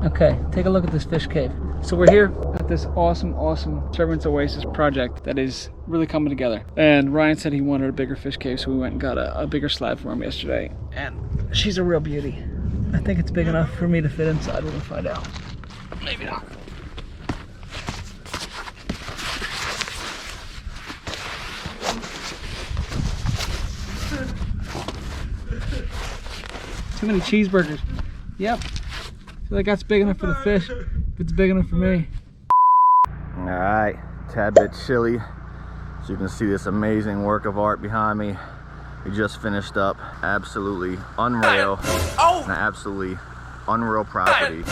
Okay, take a look at this fish cave. So we're here at this awesome Servants Oasis project that is really coming together. And Ryan said he wanted a bigger fish cave, so we went and got a bigger slab for him yesterday. And she's a real beauty. I think it's big enough for me to fit inside. We're gonna find out. Maybe not. Too many cheeseburgers. Yep. I feel like that's big enough for the fish, if it's big enough for me. All right, tad bit chilly. So you can see this amazing work of art behind me. We just finished up absolutely unreal, an absolutely unreal property.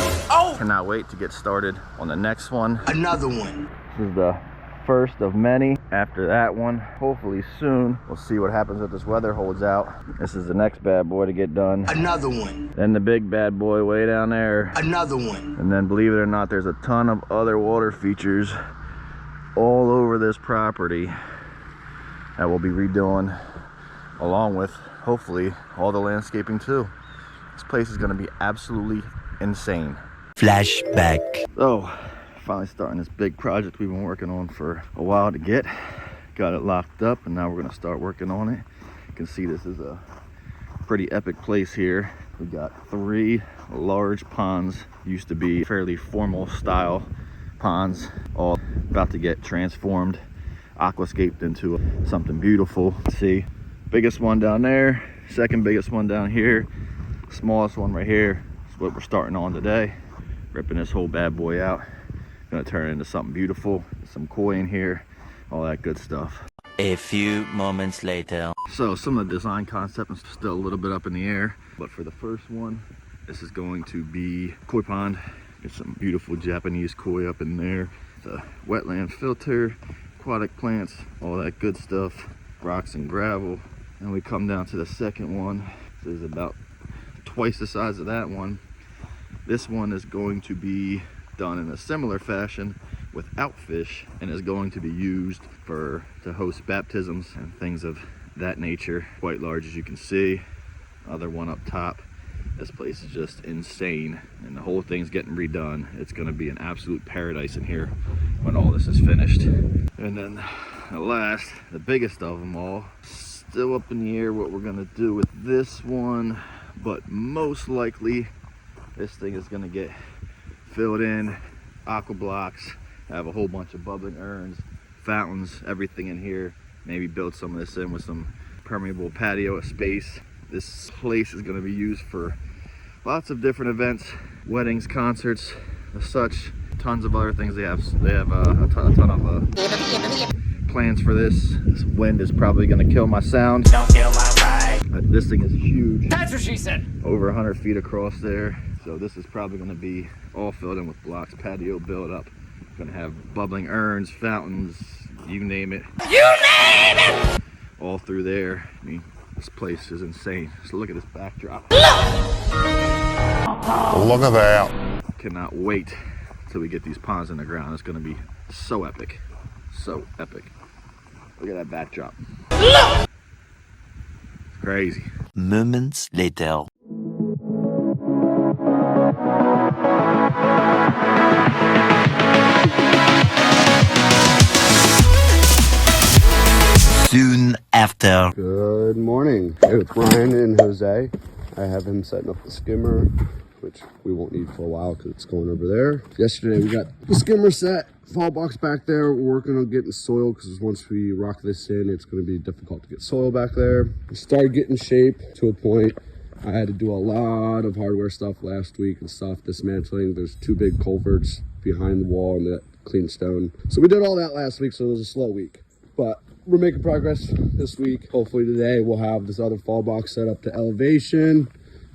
Cannot wait to get started on the next one. Another one. This is the first of many. After that one, hopefully soon, we'll see what happens if this weather holds out. This is the next bad boy to get done. Another one. Then the big bad boy way down there. Another one. And then believe it or not, there's a ton of other water features all over this property that we'll be redoing, along with hopefully all the landscaping too. This place is gonna be absolutely insane. Flashback. So, finally starting this big project we've been working on for a while to get. Got it locked up and now we're gonna start working on it. You can see this is a pretty epic place here. We got 3 large ponds, used to be fairly formal style ponds, all about to get transformed, aquascaped into something beautiful. Let's see, biggest one down there, second biggest one down here, smallest one right here is what we're starting on today. Ripping this whole bad boy out. Gonna turn it into something beautiful, some koi in here, all that good stuff. A few moments later. So some of the design concept is still a little bit up in the air, but for the first one, this is going to be koi pond. Get some beautiful Japanese koi up in there. The wetland filter, aquatic plants, all that good stuff, rocks and gravel. And we come down to the second one. This is about twice the size of that one. This one is going to be done in a similar fashion without fish and is going to be used to host baptisms and things of that nature. Quite large, as you can see. Other one up top. This place is just insane and the whole thing's getting redone. It's going to be an absolute paradise in here when all this is finished. And then the last, the biggest of them all, still up in the air what we're going to do with this one, but most likely this thing is going to get filled in, aqua blocks, have a whole bunch of bubbling urns, fountains, everything in here. Maybe build some of this in with some permeable patio space. This place is going to be used for lots of different events, weddings, concerts, such. Tons of other things. They have a ton of plans for this. This wind is probably going to kill my sound. Don't kill my ride. This thing is huge. That's what she said. Over 100 feet across there. So this is probably going to be all filled in with blocks, patio build up. Going to have bubbling urns, fountains, you name it. You name it! All through there. I mean, this place is insane. So look at this backdrop. Look at that. Cannot wait till we get these ponds in the ground. It's going to be so epic. So epic. Look at that backdrop. Look! It's crazy. Moments later. Soon after. Good morning. It's Ryan and Jose. I have him setting up the skimmer, which we won't need for a while because it's going over there. Yesterday we got the skimmer set, fall box back there. We're working on getting soil because once we rock this in, it's going to be difficult to get soil back there. We started getting shape to a point. I had to do a lot of hardware stuff last week and stuff, dismantling. There's 2 big culverts behind the wall and that clean stone. So we did all that last week, so it was a slow week. But we're making progress this week. Hopefully today we'll have this other fall box set up to elevation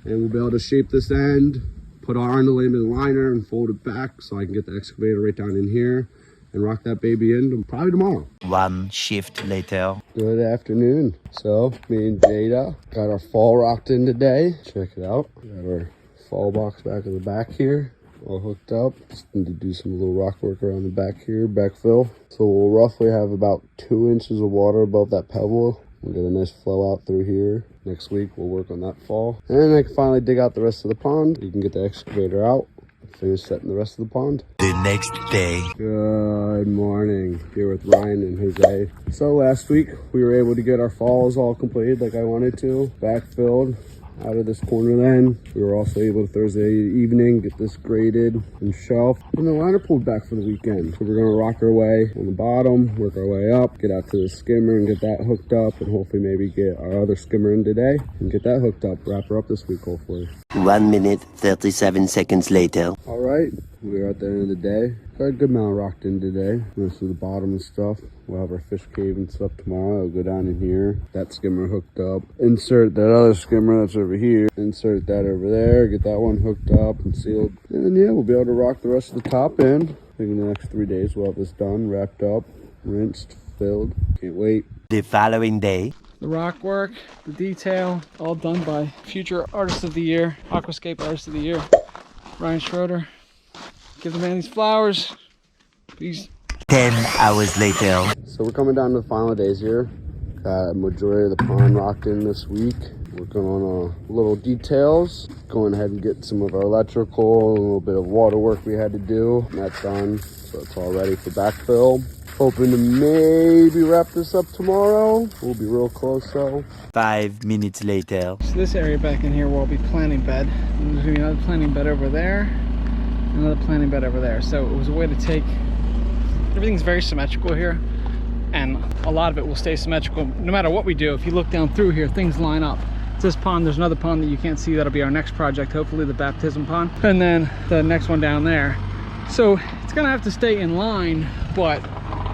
and we'll be able to shape this end, put our underlayment liner and fold it back so I can get the excavator right down in here and rock that baby in probably tomorrow. One shift later. Good afternoon. So me and Jada got our fall rocked in today. Check it out. Got our fall box back in the back here, all hooked up. Just need to do some little rock work around the back here, backfill. So we'll roughly have about 2 inches of water above that pebble. We'll get a nice flow out through here. Next week we'll work on that fall. And I can finally dig out the rest of the pond. You can get the excavator out, finish setting the rest of the pond. The next day. Good morning. Here with Ryan and Jose. So last week we were able to get our falls all completed like I wanted to. Backfilled out of this corner then. We were also able to Thursday evening get this graded and shelved. And the liner pulled back for the weekend. So we're gonna rock our way on the bottom, work our way up, get out to the skimmer and get that hooked up, and hopefully maybe get our other skimmer in today and get that hooked up, wrap her up this week hopefully. 1 minute, 37 seconds later. All right, we're at the end of the day. Got a good amount rocked in today. Most of the bottom and stuff. We'll have our fish cave and stuff tomorrow. I'll go down in here. That skimmer hooked up. Insert that other skimmer that's over here. Insert that over there. Get that one hooked up and sealed. And then yeah, we'll be able to rock the rest of the top end. I think in the next 3 days we'll have this done, wrapped up, rinsed, filled. Can't wait. The following day. The rock work, the detail, all done by future Artist of the Year, Aquascape Artist of the Year, Ryan Schroeder. Give the man these flowers. Peace. 10 hours later. So we're coming down to the final days here. Got a majority of the pond rocked in this week. Working on little details. Going ahead and get some of our electrical, a little bit of water work we had to do. And that's done, so it's all ready for backfill. Hoping to maybe wrap this up tomorrow. We'll be real close though. 5 minutes later. So this area back in here will be planting bed. And there's gonna be another planting bed over there, another planting bed over there. So it was a way to take, everything's very symmetrical here, and a lot of it will stay symmetrical no matter what we do. If you look down through here, things line up. It's this pond, there's another pond that you can't see, that'll be our next project, hopefully the baptism pond, and then the next one down there. So it's gonna have to stay in line, but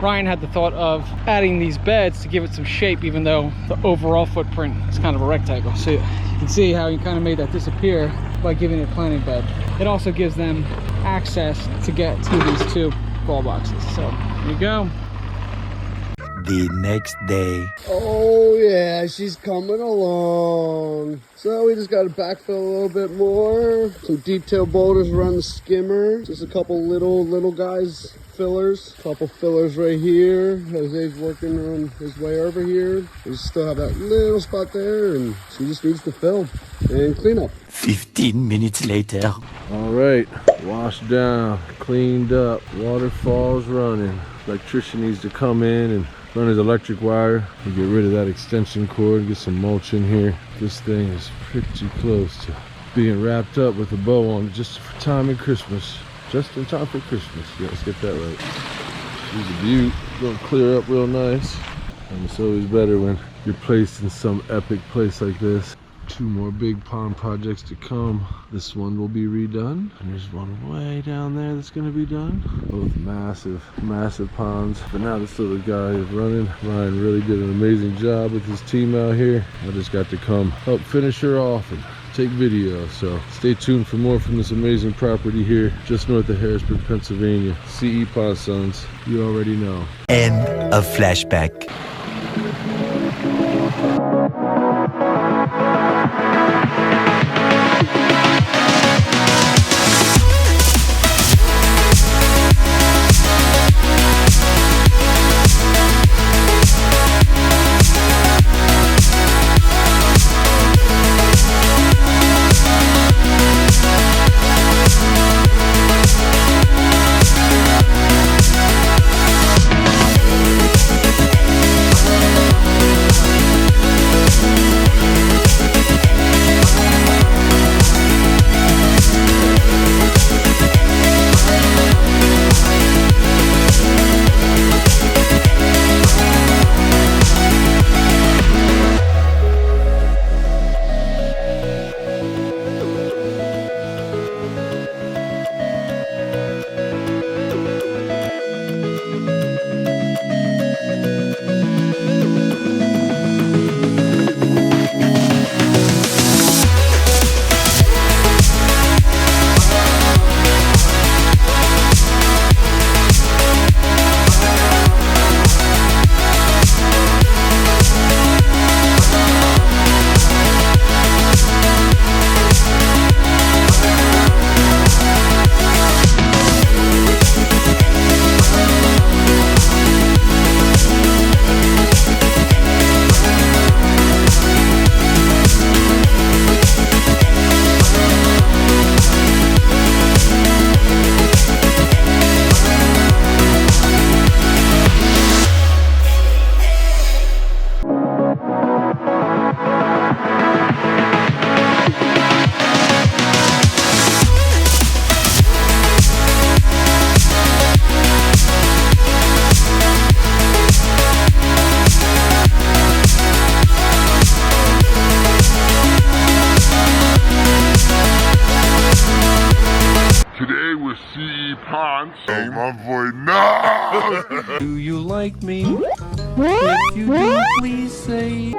Ryan had the thought of adding these beds to give it some shape, even though the overall footprint is kind of a rectangle. So you can see how he kind of made that disappear by giving it a planting bed. It also gives them access to get to these two ball boxes. So here you go. The next day. Oh yeah, she's coming along. So we just got to backfill a little bit more. Some detail boulders around the skimmer. Just a couple little guys fillers. Couple fillers right here. Jose's working on his way over here. We still have that little spot there, and she just needs to fill and clean up. 15 minutes later. All right, washed down, cleaned up, waterfall's running. Electrician needs to come in and run his electric wire and get rid of that extension cord, get some mulch in here. This thing is pretty close to being wrapped up with a bow on just for time of Christmas. Just in time for Christmas. Yeah, let's get that right. She's a beaut. Gonna clear up real nice. And it's always better when you're placed in some epic place like this. 2 more big pond projects to come. This one will be redone, and there's one way down there that's going to be done. Both massive ponds. But now this little guy is running. Ryan really did an amazing job with his team out here. I just got to come help finish her off and take video. So stay tuned for more from this amazing property here just north of Harrisburg, Pennsylvania. CE Pond Sons, you already know. End of flashback. Today with CE Ponce. Hey, my boy, no! Do you like me? If you do, please say.